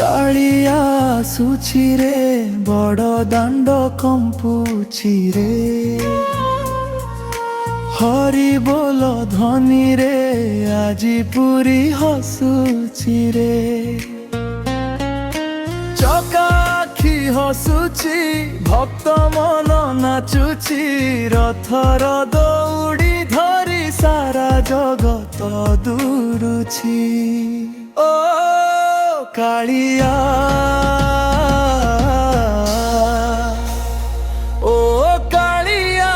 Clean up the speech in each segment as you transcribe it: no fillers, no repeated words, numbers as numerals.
କାଳିଆ ଆସୁଛି ରେ ବଡ଼ ଦାଣ୍ଡ କମ୍ପୁଛି ରେ ହରି ବୋଲ ଧ୍ୱନିରେ ଆଜି ପୁରୀ ହସୁଛି ରେ ଚକା ଆଖି ହସୁଛି ଭକ୍ତ ମନ ନାଚୁଛି ରଥର ଦଉଡ଼ି ଧରି ସାରା ଜଗତ ଦୂରୁଛି ଓ କାଳିଆ ଓ କାଳିଆ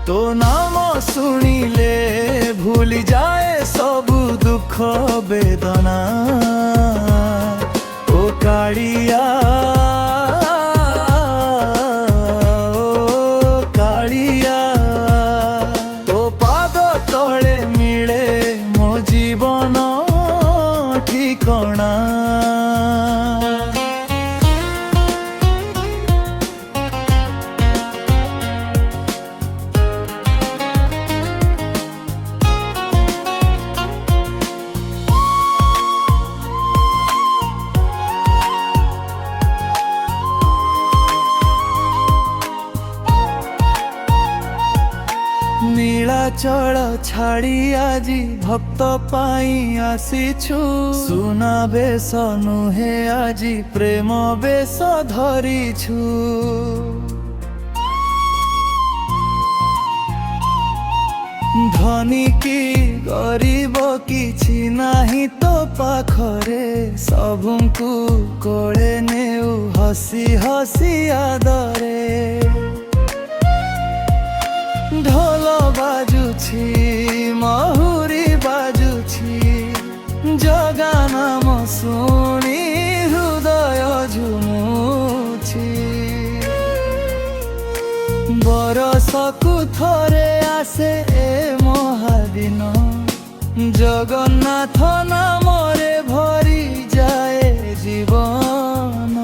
ତୋ ନାମ ଶୁଣିଲେ ଭୁଲି ଯାଏ ସବୁ ଦୁଃଖ ବେଦନା ଓ କାଳିଆ ଓ କାଳିଆ ତୋ ପାଦ ତଳେ ମିଳେ ମୋ ଜୀବନ ଠିକଣା নীলাচল ছাড়ি আজি ভক্ত পাই আসিছু সুনা বেশ নুহে আজি প্রেম বেশ ধরিছু ধনী কি গরিব কিছু নাহি তো পাখরে সবুଙ୍କୁ কোলে নেউ হসি হসি আদরে ঢোল বাজুছি মহুরি বাজুছি জগা নাম শুনি হৃদয় ঝুমুছি বরষকু থরে আসে এ মহাদিন জগন্নাথ নামরে ভরি যায় জীবন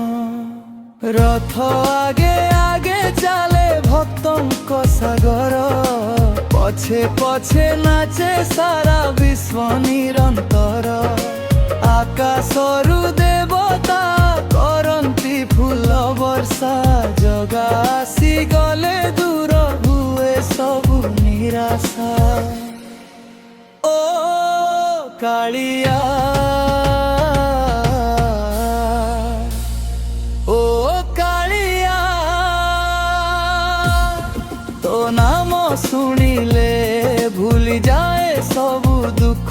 রথ আগে আগে চালে ভক্তଙ୍କ সাগর পছে পছে নাচে সারা বিশ্ব নিরন্তর আকাশরু দেবতা করন্তি ফুল বর্ষা জগা আসি গলে দূর হুয়ে সবু নিরাশা ও কালিয়া ও কালিয়া তো নাম শুনিলে ভুলি যায় সবু দুঃখ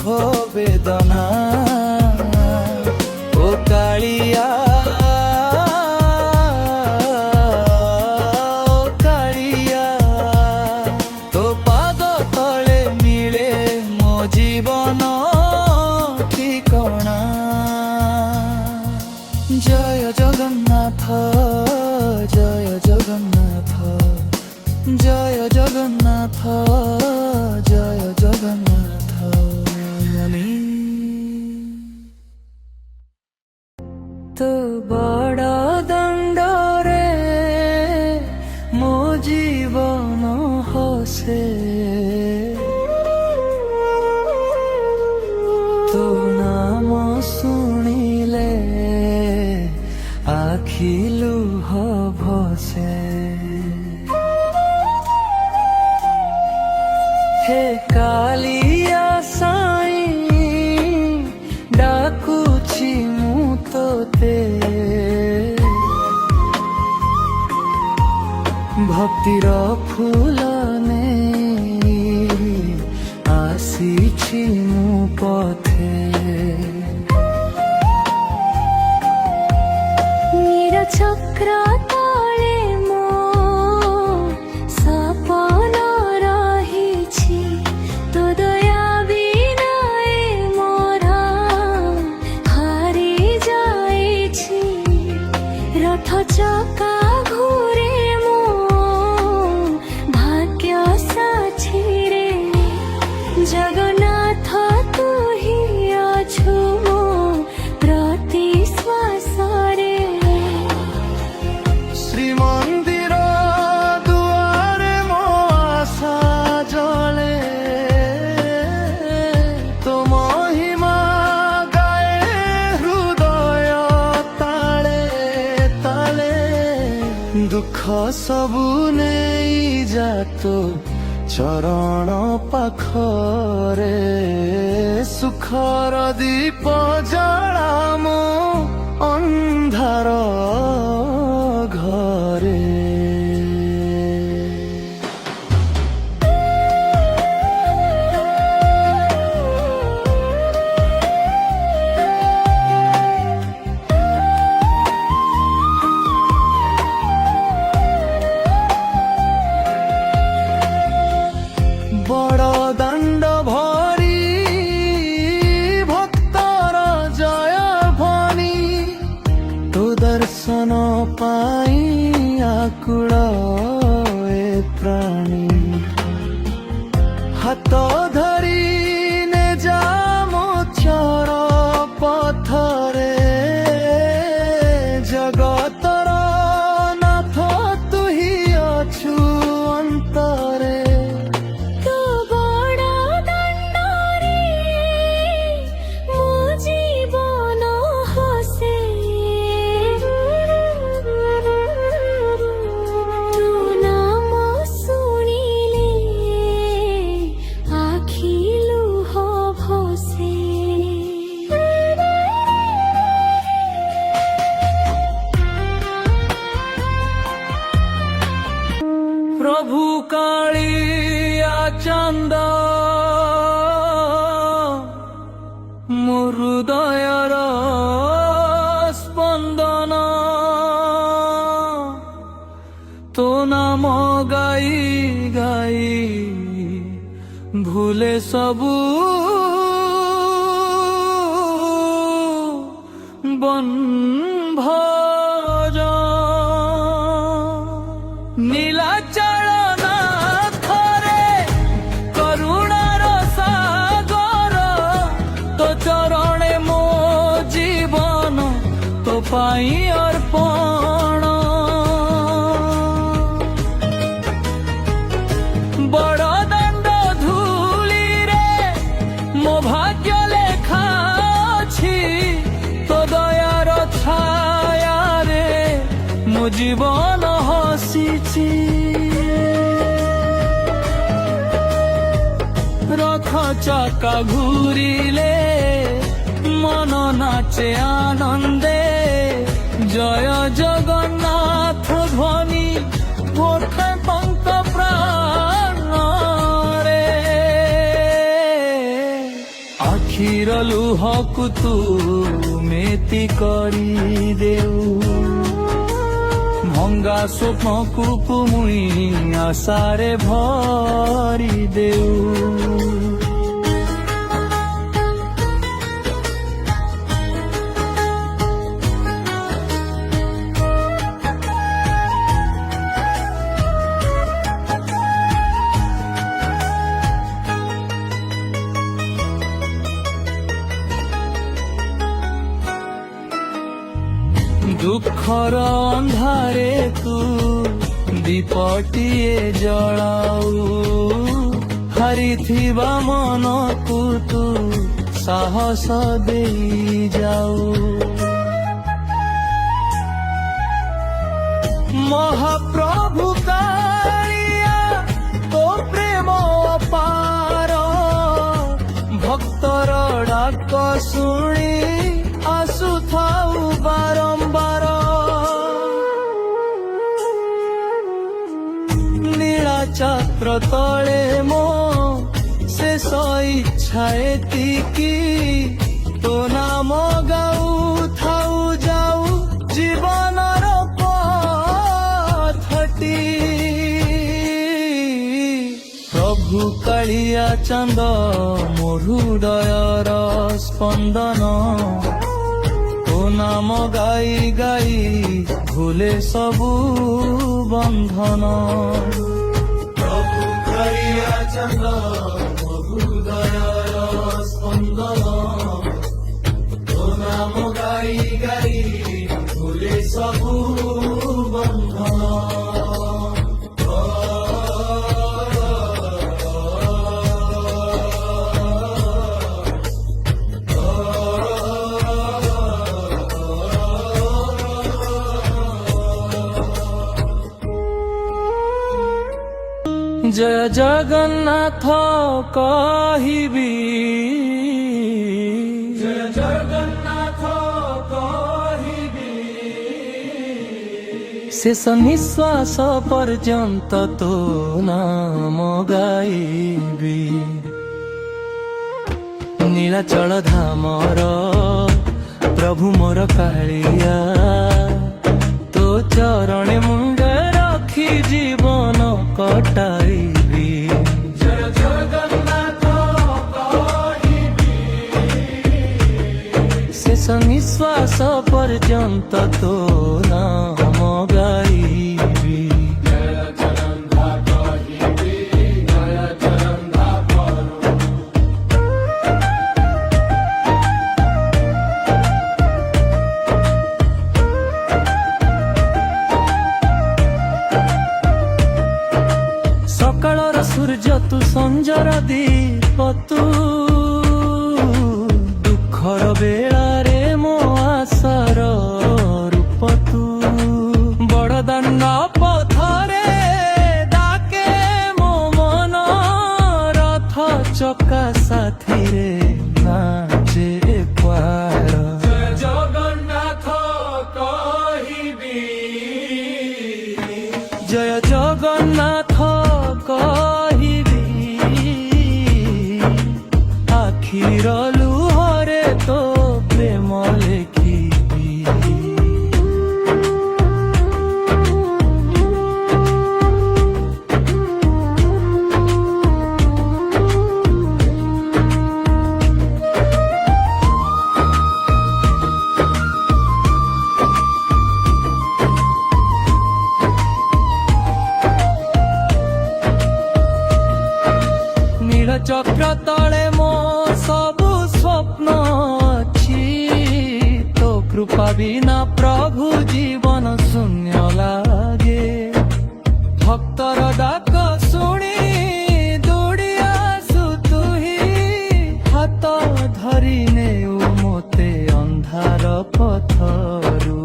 বেদনা ও কালিয়া ও কালিয়া তো পাদ তলে মিলে মো জীবন ঠিকনা জয় জগন্নাথ জয় জগন্নাথ জয় জগন্নাথ জয় জগন্নাথ তো বড় দণ্ডরে মো জীবন হসে তো নাম শুনিলে আখি লুহ ভসে হে কালিয়া সাই ডাকুছি মু তোতে ভক্তির ফুল নেই আসিছি মু পথে নিরচক্র তলে মো সপন রহিছি তো দয়া বিনায় মোরা হারি যাইছি রথ চকা ঘুরে মো ভাগ্য সাছি রে জগন্নাথ তুহি অছু মো প্রতি শ্বাসরে ଦୁଃଖ ସବୁ ନେଇ ଯା ତୋ ଚରଣ ପାଖରେ ସୁଖର ଦୀପ ଜଳା ମୋ ଅନ୍ଧାର ଘରେ। ବଡ଼ ଦାଣ୍ଡ ଭରି ଭକ୍ତର ଜୟ ଧ୍ୱନି ତୋ ଦର୍ଶନ ପାଇଁ ଆକୁଳ ଏ ପ୍ରାଣୀ। ହାତ ଧରି ନେ ଯା ମୋ ଚର ପଥରେ ଜଗତର ନାଥ ତୁ ହିଁ ଅଛୁ ଅନ୍ତରେ। ତୋ ବଡ଼ ଦାଣ୍ଡରେ ମୋ ଜୀବନ ହସେ, ତୋ ନାମ ଶୁଣିଲେ ଆଖି ଲୁହ ଭସେ। ପ୍ରଭୁ କାଳିଆ ଚାନ୍ଦ ମୋ ହୃଦୟର ସ୍ପନ୍ଦନ ତୋ ନାମ ଗାଇ ଗାଇ ଭୁଲେ ସବୁ ବନ୍ଧନ। নীলাচল নাথরে করুণার সাগর তো চরণে মো জীবন তো পাই অর্পণ। বড় দাণ্ড ধূলিরে মো ভাগ্য লেখা ଅଛି তো দয়ার ছায়ারে ମୋ ଜୀବନ ହସିଛି। ରଥ ଚକା ଘୁରିଲେ ମନ ନାଚେ ଆନନ୍ଦେ ଜୟ ଜଗନ୍ନାଥ ଧ୍ୱନି ଉଠେ ପଙ୍କ ପ୍ରାଣରେ। ଆଖିର ଲୁହକୁ ତୁ ମେତି କରିଦେଉ ଭଙ୍ଗା ସ୍ୱପ୍ନକୁ ମୁଇଁ ଆଶାରେ ଭରି ଦେଉ। ଦୁଃଖର ଅନ୍ଧାରେ ତୁ ଦୀପଟିଏ ଜଳାଉ ହାରିଥିବା ମନକୁ ତୁ ସାହସ ଦେଇ ଯାଉ। ମହାପ୍ରଭୁ କାଳିଆ ତୋ ପ୍ରେମ ଅପାର ଭକ୍ତର ଡାକ ଶୁଣି ଆସୁଥାଉ ବାରମ୍ବାର। ନୀଳାଚକ୍ର ତଳେ ମୋ ଶେଷ ଇଚ୍ଛା ଏତିକି ତୋ ନାମ ଗାଉଥାଉ ଯାଉ ଜୀବନର ପଥଟି। ପ୍ରଭୁ କାଳିଆ ଚାନ୍ଦ ମୋ ହୃଦୟର ସ୍ପନ୍ଦନ ତୋ ନାମ ଗାଇ ଗାଇ ଭୁଲେ ସବୁ ବନ୍ଧନ। ପ୍ରଭୁ କାଳିଆ ଚାନ୍ଦ ମୋ ହୃଦୟର ସ୍ପନ୍ଦନ ତୋ ନାମ ଗାଇ ଗାଇ ଭୁଲେ ସବୁ ବନ୍ଧନ। জয় জগন্নাথ কহিবি, জয় জগন্নাথ কহিবি, শেষ নিঃশ্বাস পর্যন্ত তো নাম গাইবি। নীଳାଚଳ ଧାମର ପ୍ରଭୁ ମୋର କାଳିଆ, ତୋ ଚରଣେ ମୁଣ୍ଡ ରଖି ଜୀବନ କଟାଇବି। ଜୟ ଜଗନ୍ନାଥ କହିବି, ଶେଷ ନିଶ୍ୱାସ ପର୍ଯ୍ୟନ୍ତ ତୋ ନାମ ଗାଇବି। ସକାଳର ସୂର୍ଯ୍ୟ ତୁ, ସଞ୍ଜର ଦୀପ ତୁ, ଦୁଃଖର ବେଳାରେ ମୋ ଆଶାର ରୂପ ତୁ। ବଡ଼ଦାଣ୍ଡ ପଥରେ ଡାକେ ମୋ ମନ, ରଥ ଚକା ସାଥିରେ ନାଚେ ପାର। ଜୟ ଜଗନ୍ନାଥ କହିବି, ଜୟ ଜଗନ୍ନାଥ କହିବି, ଆଖିର ଲୁହରେ ତୋ ପ୍ରେମ ଲେଖିବି। ଚକ୍ର ତଳେ ମୋ ସବୁ ସ୍ୱପ୍ନ ଅଛି, ତୋ କୃପା ବିନା ପ୍ରଭୁ ଜୀବନ ଶୂନ୍ୟ ଲାଗେ। ଭକ୍ତର ଡାକ ଶୁଣି ଦୌଡ଼ି ଆସୁ ତୁହି, ହାତ ଧରି ନେଉ ମୋତେ ଅନ୍ଧାର ପଥରୁ।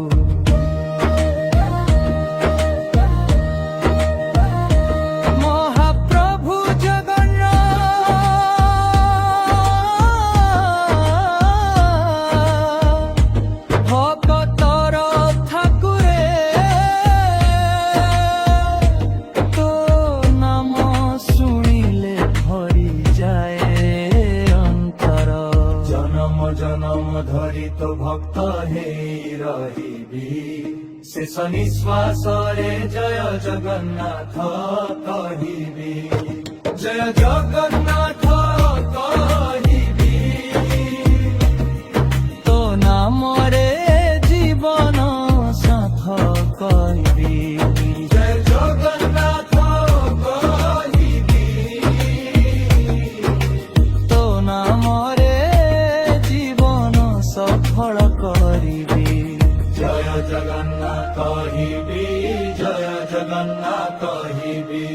জনম ধরি তো ভক্ত হেই রহিবি, শেষ নিঃশ্বাসরে জয় জগন্নাথ কহিবি। জয় জগন্নাথ কহিবি, তো নামরে জীবন সাথ কহিবি। জয় জগন্নাথ কহিবি, তো নামরে সফল করিবি। জয় জগন্নাথ কহিবি, জয় জগন্নাথ কহিবি।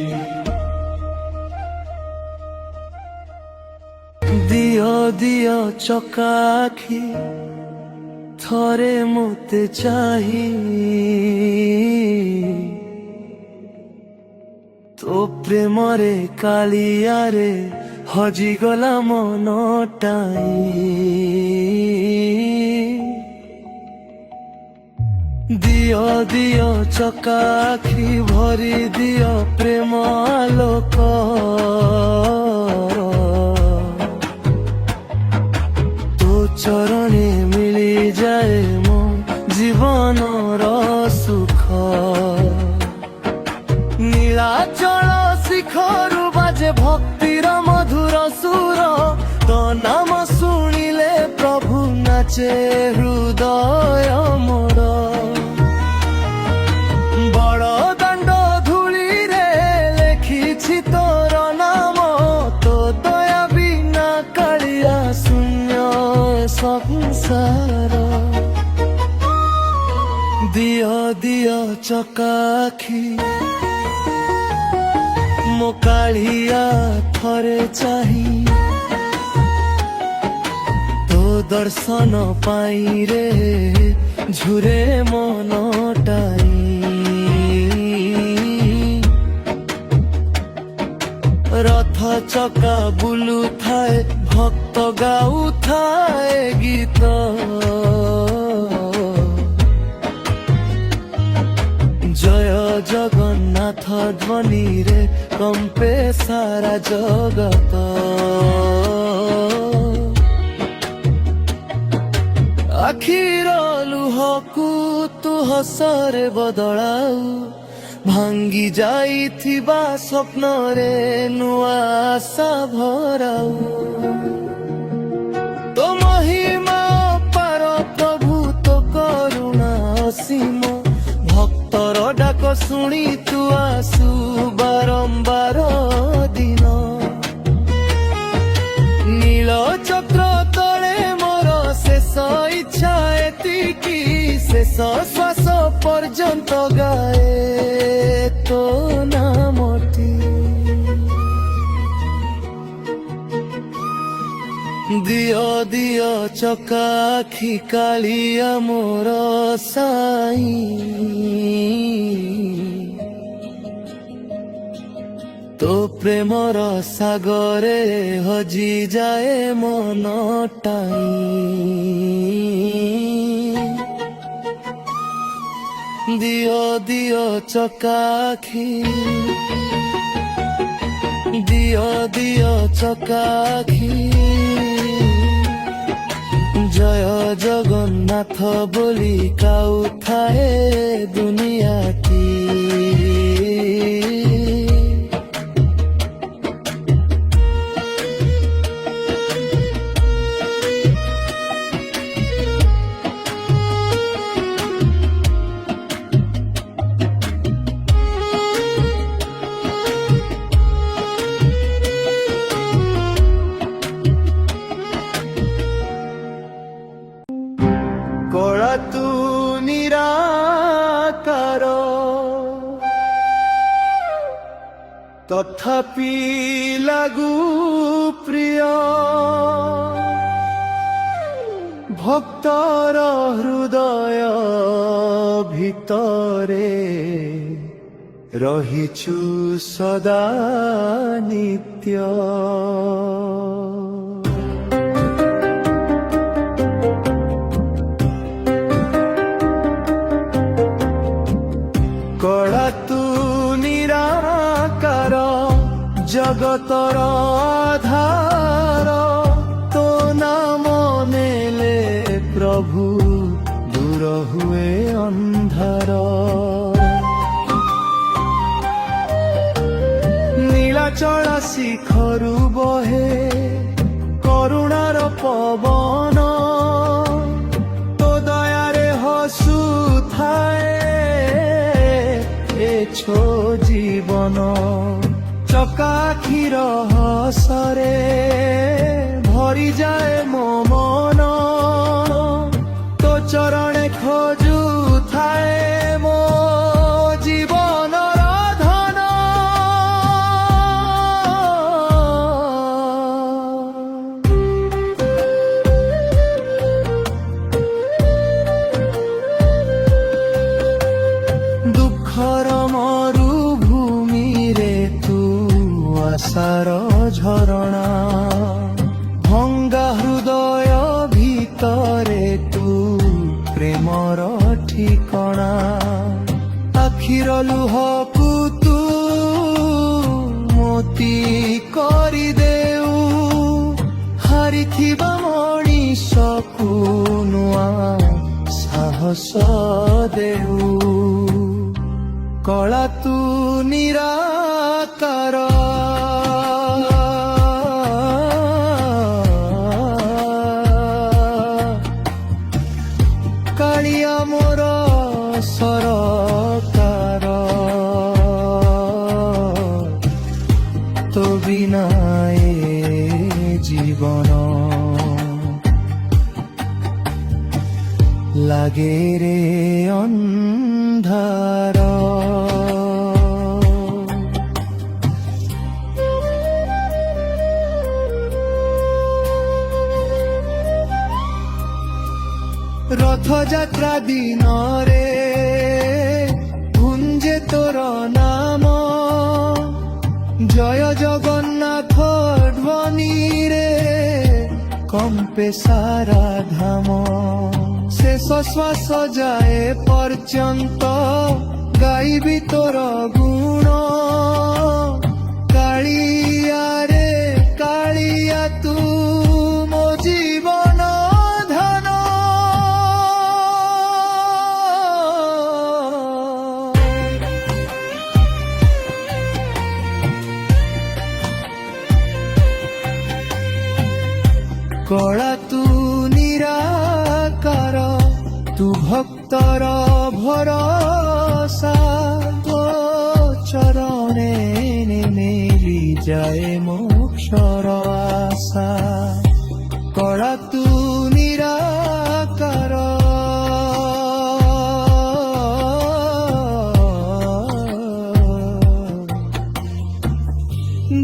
দিও দিও চকা আখি, থরে মতে চাহি, তো প্রেমরে কালিয়ারে হজিগলা মনটাই। দিও দিও চকা আখি, ভরি দিও প্রেম আলোক, তো চরণে মিলি যায় মো জীবনর সুখ। নীଳାচଳ শিখরু বাজে ভক্তির মধুর সুর, তো নাম শুনিলে প্রভু নাচে হৃদয় মোর। বড় দাণ্ড ধূলিরে লেখিছি তোর নাম, তো দয়া বিনা কালিয়া শূন্য সংসার। দিও দিও চকা আখি, ମୋ କାଳିଆ ଥରେ ଚାହିଁ, ତୋ ଦର୍ଶନ ପାଇଁ ରେ ଝୁରେ ମନଟାଇ। ଚକା ବୁଲୁଥାଏ ଭକ୍ତ ଗାଉଥାଏ ଗୀତ ଜୟ ଜଗନ୍ନାଥ ଧ୍ୱନିରେ କମ୍ପେ ସାରା ଜଗତ ଆଖିର ଲୁହକୁ ତୁ ହସରେ ବଦଳାଉ ଭାଙ୍ଗି ଯାଇଥିବା ସ୍ୱପ୍ନରେ ନୂଆ ଆଶା ଭରାଉ ତୋ ମହିମା ପାର ପ୍ରଭୁ ତୋ କରୁଣା ଅସୀମ ଭକ୍ତର ଡାକ ଶୁଣି ତୁ ଆସୁ ବାରମ୍ବାର ଦିନ ନୀଳ ଚକ୍ର ତଳେ ମୋର ଶେଷ ଇଚ୍ଛା ଏତିକି ଶେଷ ଶ୍ୱାସ ପର୍ଯ୍ୟନ୍ତ ଗାଏ ତୋ ନାମଟି ଦିଅ ଦିଅ ଚକା ଆଖି କାଳିଆ ମୋର ସାଇ ତୋ ପ୍ରେମର ସାଗରେ ହଜି ଯାଏ ମନଟାଇ ଦିଅ ଦିଅ ଚକା ଆଖି ଦିଅ ଦିଅ ଚକା ଆଖି ଜୟ ଜଗନ୍ନାଥ ବୋଲି କାଉଥାଏ ଦୁନିଆଟି କଳା ତୁ ନିରାକାର ତଥାପି ଲାଗୁ ପ୍ରିୟ ଭକ୍ତର ହୃଦୟ ଭିତରେ ରହିଛୁ ସଦା ନିତ୍ୟ କଳା ତୁ ନିରାକାର ଜଗତର ଆଧାର ତୋ ନାମ ନେଲେ ପ୍ରଭୁ ଦୂର ହୁଏ ଅନ୍ଧାର ନୀଳାଚଳ ଶିଖରୁ ବହେ କରୁଣାର ପବନ ତୋ ଦୟାରେ ହସୁଥାଏ ଛୋ ଜୀବନ ଚକା ଆଖିର ହସରେ ଭରିଯାଏ ମୋ ମନ ତୋ ଚରଣେ ଖୋଜୁଥାଏ ମୋ ଜୀବନର ଧନ ଦୁଃଖର ମରୁଭୂମିରେ ତୁ ଆଶାର ଝରଣା ଭଙ୍ଗା ହୃଦୟ ଭିତରେ ତୁ ପ୍ରେମର ଠିକଣା ଆଖିର ଲୁହକୁ ତୁ ମୋତି କରିଦେଉ ହାରିଥିବା ମଣିଷକୁ ନୂଆ ସାହସ ଦେଉ କଳା ତୁ ନିରାକାର କାଳିଆ ମୋର ସରକାର ତୋ ବିନା ଏ ଜୀବନ লাগে রে ଅନ୍ଧାର ରଥଯାତ୍ରା ଦିନରେ ଗୁଞ୍ଜେ ତୋର ନାମ জয় জগন্নাথ ধ্বনিরে কম্পে সারা ধাম শেষ শ্বাস যায় পর্যন্ত গাইবি তোর গুণ কাଳିଆ রে কাଳିଆ তু ମୋ ଜୀବନ ଧନ କଳା ତୁ ନିରାକାର ତୁ ଭକ୍ତର ଭରସା ତୋ চরণে মেলি যায় মোক্ষর আশা করা তু নিরাকার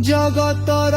জগতর